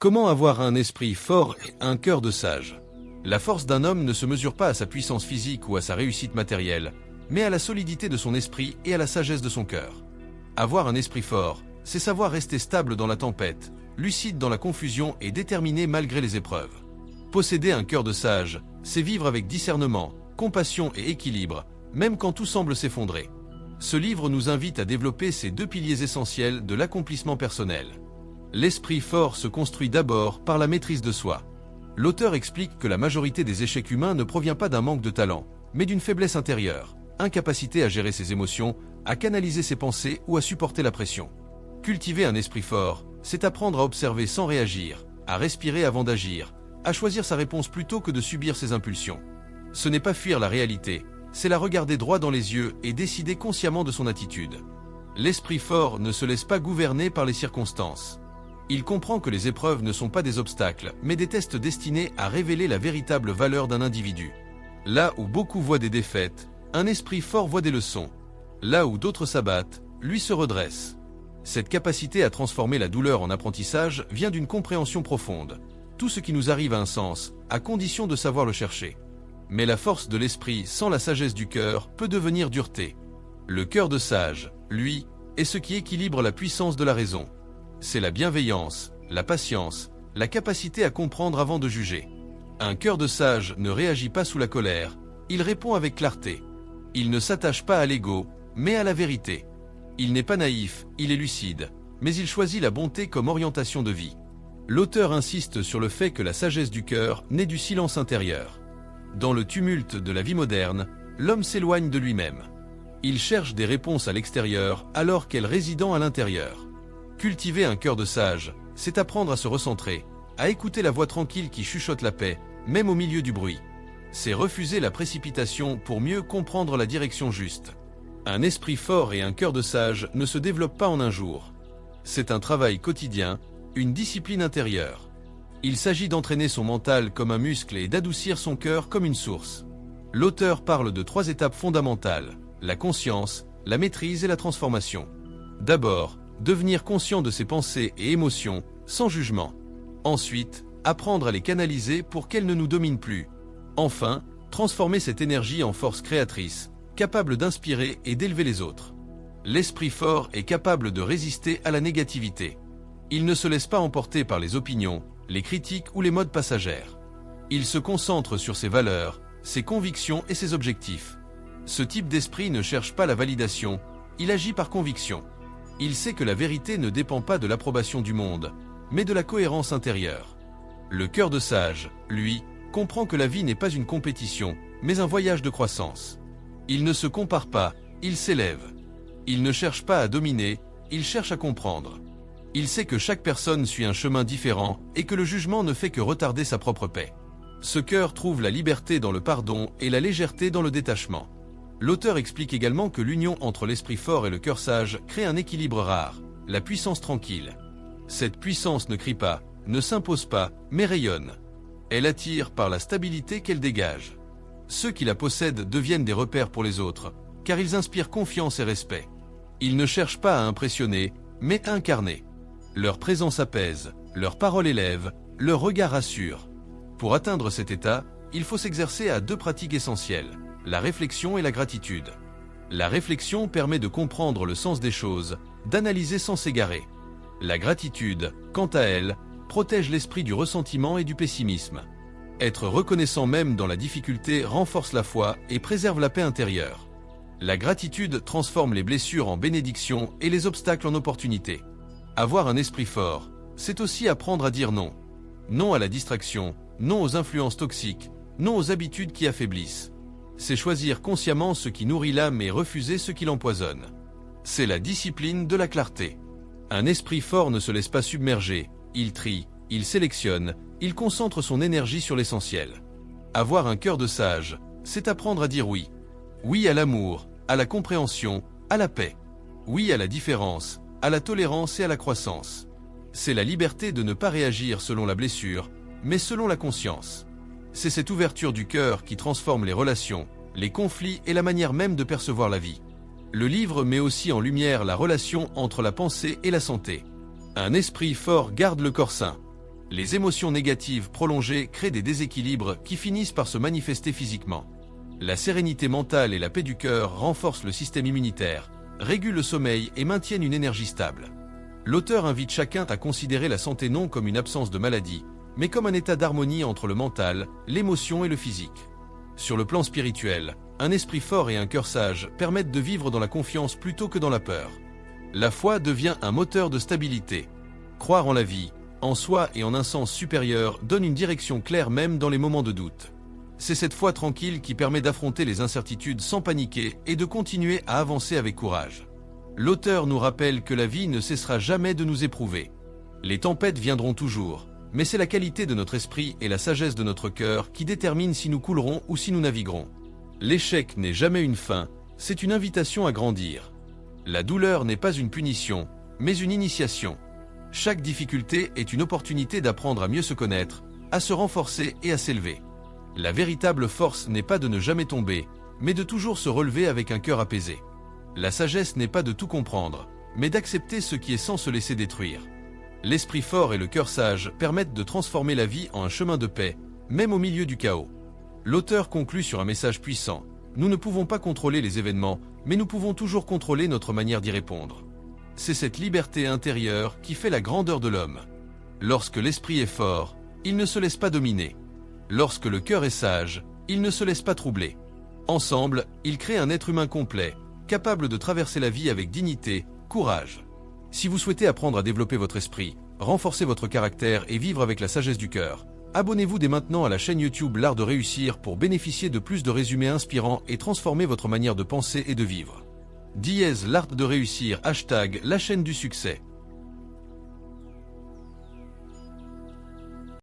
Comment avoir un esprit fort et un cœur de sage? La force d'un homme ne se mesure pas à sa puissance physique ou à sa réussite matérielle, mais à la solidité de son esprit et à la sagesse de son cœur. Avoir un esprit fort, c'est savoir rester stable dans la tempête, lucide dans la confusion et déterminé malgré les épreuves. Posséder un cœur de sage, c'est vivre avec discernement, compassion et équilibre, même quand tout semble s'effondrer. Ce livre nous invite à développer ces deux piliers essentiels de l'accomplissement personnel. L'esprit fort se construit d'abord par la maîtrise de soi. L'auteur explique que la majorité des échecs humains ne provient pas d'un manque de talent, mais d'une faiblesse intérieure, incapacité à gérer ses émotions, à canaliser ses pensées ou à supporter la pression. Cultiver un esprit fort, c'est apprendre à observer sans réagir, à respirer avant d'agir, à choisir sa réponse plutôt que de subir ses impulsions. Ce n'est pas fuir la réalité, c'est la regarder droit dans les yeux et décider consciemment de son attitude. L'esprit fort ne se laisse pas gouverner par les circonstances. Il comprend que les épreuves ne sont pas des obstacles, mais des tests destinés à révéler la véritable valeur d'un individu. Là où beaucoup voient des défaites, un esprit fort voit des leçons. Là où d'autres s'abattent, lui se redresse. Cette capacité à transformer la douleur en apprentissage vient d'une compréhension profonde. Tout ce qui nous arrive a un sens, à condition de savoir le chercher. Mais la force de l'esprit sans la sagesse du cœur peut devenir dureté. Le cœur de sage, lui, est ce qui équilibre la puissance de la raison. C'est la bienveillance, la patience, la capacité à comprendre avant de juger. Un cœur de sage ne réagit pas sous la colère, il répond avec clarté. Il ne s'attache pas à l'ego, mais à la vérité. Il n'est pas naïf, il est lucide, mais il choisit la bonté comme orientation de vie. L'auteur insiste sur le fait que la sagesse du cœur naît du silence intérieur. Dans le tumulte de la vie moderne, l'homme s'éloigne de lui-même. Il cherche des réponses à l'extérieur alors qu'elles résident à l'intérieur. Cultiver un cœur de sage, c'est apprendre à se recentrer, à écouter la voix tranquille qui chuchote la paix, même au milieu du bruit. C'est refuser la précipitation pour mieux comprendre la direction juste. Un esprit fort et un cœur de sage ne se développent pas en un jour. C'est un travail quotidien, une discipline intérieure. Il s'agit d'entraîner son mental comme un muscle et d'adoucir son cœur comme une source. L'auteur parle de 3 étapes fondamentales, la conscience, la maîtrise et la transformation. D'abord, devenir conscient de ses pensées et émotions, sans jugement. Ensuite, apprendre à les canaliser pour qu'elles ne nous dominent plus. Enfin, transformer cette énergie en force créatrice, capable d'inspirer et d'élever les autres. L'esprit fort est capable de résister à la négativité. Il ne se laisse pas emporter par les opinions, les critiques ou les modes passagères. Il se concentre sur ses valeurs, ses convictions et ses objectifs. Ce type d'esprit ne cherche pas la validation, il agit par conviction. Il sait que la vérité ne dépend pas de l'approbation du monde, mais de la cohérence intérieure. Le cœur de sage, lui, comprend que la vie n'est pas une compétition, mais un voyage de croissance. Il ne se compare pas, il s'élève. Il ne cherche pas à dominer, il cherche à comprendre. Il sait que chaque personne suit un chemin différent et que le jugement ne fait que retarder sa propre paix. Ce cœur trouve la liberté dans le pardon et la légèreté dans le détachement. L'auteur explique également que l'union entre l'esprit fort et le cœur sage crée un équilibre rare, la puissance tranquille. Cette puissance ne crie pas, ne s'impose pas, mais rayonne. Elle attire par la stabilité qu'elle dégage. Ceux qui la possèdent deviennent des repères pour les autres, car ils inspirent confiance et respect. Ils ne cherchent pas à impressionner, mais à incarner. Leur présence apaise, leur parole élève, leur regard rassure. Pour atteindre cet état, il faut s'exercer à 2 pratiques essentielles, la réflexion et la gratitude. La réflexion permet de comprendre le sens des choses, d'analyser sans s'égarer. La gratitude, quant à elle, protège l'esprit du ressentiment et du pessimisme. Être reconnaissant même dans la difficulté renforce la foi et préserve la paix intérieure. La gratitude transforme les blessures en bénédictions et les obstacles en opportunités. Avoir un esprit fort, c'est aussi apprendre à dire non. Non à la distraction, non aux influences toxiques, non aux habitudes qui affaiblissent. C'est choisir consciemment ce qui nourrit l'âme et refuser ce qui l'empoisonne. C'est la discipline de la clarté. Un esprit fort ne se laisse pas submerger, il trie, il sélectionne, il concentre son énergie sur l'essentiel. Avoir un cœur de sage, c'est apprendre à dire oui. Oui à l'amour, à la compréhension, à la paix. Oui à la différence, à la tolérance et à la croissance. C'est la liberté de ne pas réagir selon la blessure, mais selon la conscience. C'est cette ouverture du cœur qui transforme les relations, les conflits et la manière même de percevoir la vie. Le livre met aussi en lumière la relation entre la pensée et la santé. Un esprit fort garde le corps sain. Les émotions négatives prolongées créent des déséquilibres qui finissent par se manifester physiquement. La sérénité mentale et la paix du cœur renforcent le système immunitaire, régulent le sommeil et maintiennent une énergie stable. L'auteur invite chacun à considérer la santé non comme une absence de maladie, mais comme un état d'harmonie entre le mental, l'émotion et le physique. Sur le plan spirituel, un esprit fort et un cœur sage permettent de vivre dans la confiance plutôt que dans la peur. La foi devient un moteur de stabilité. Croire en la vie, en soi et en un sens supérieur donne une direction claire même dans les moments de doute. C'est cette foi tranquille qui permet d'affronter les incertitudes sans paniquer et de continuer à avancer avec courage. L'auteur nous rappelle que la vie ne cessera jamais de nous éprouver. Les tempêtes viendront toujours, mais c'est la qualité de notre esprit et la sagesse de notre cœur qui déterminent si nous coulerons ou si nous naviguerons. L'échec n'est jamais une fin, c'est une invitation à grandir. La douleur n'est pas une punition, mais une initiation. Chaque difficulté est une opportunité d'apprendre à mieux se connaître, à se renforcer et à s'élever. La véritable force n'est pas de ne jamais tomber, mais de toujours se relever avec un cœur apaisé. La sagesse n'est pas de tout comprendre, mais d'accepter ce qui est sans se laisser détruire. L'esprit fort et le cœur sage permettent de transformer la vie en un chemin de paix, même au milieu du chaos. L'auteur conclut sur un message puissant. Nous ne pouvons pas contrôler les événements, mais nous pouvons toujours contrôler notre manière d'y répondre. C'est cette liberté intérieure qui fait la grandeur de l'homme. Lorsque l'esprit est fort, il ne se laisse pas dominer. Lorsque le cœur est sage, il ne se laisse pas troubler. Ensemble, ils créent un être humain complet, capable de traverser la vie avec dignité, courage. Si vous souhaitez apprendre à développer votre esprit, renforcer votre caractère et vivre avec la sagesse du cœur, abonnez-vous dès maintenant à la chaîne YouTube L'Art de Réussir pour bénéficier de plus de résumés inspirants et transformer votre manière de penser et de vivre. L'Art de Réussir, #, la chaîne du succès.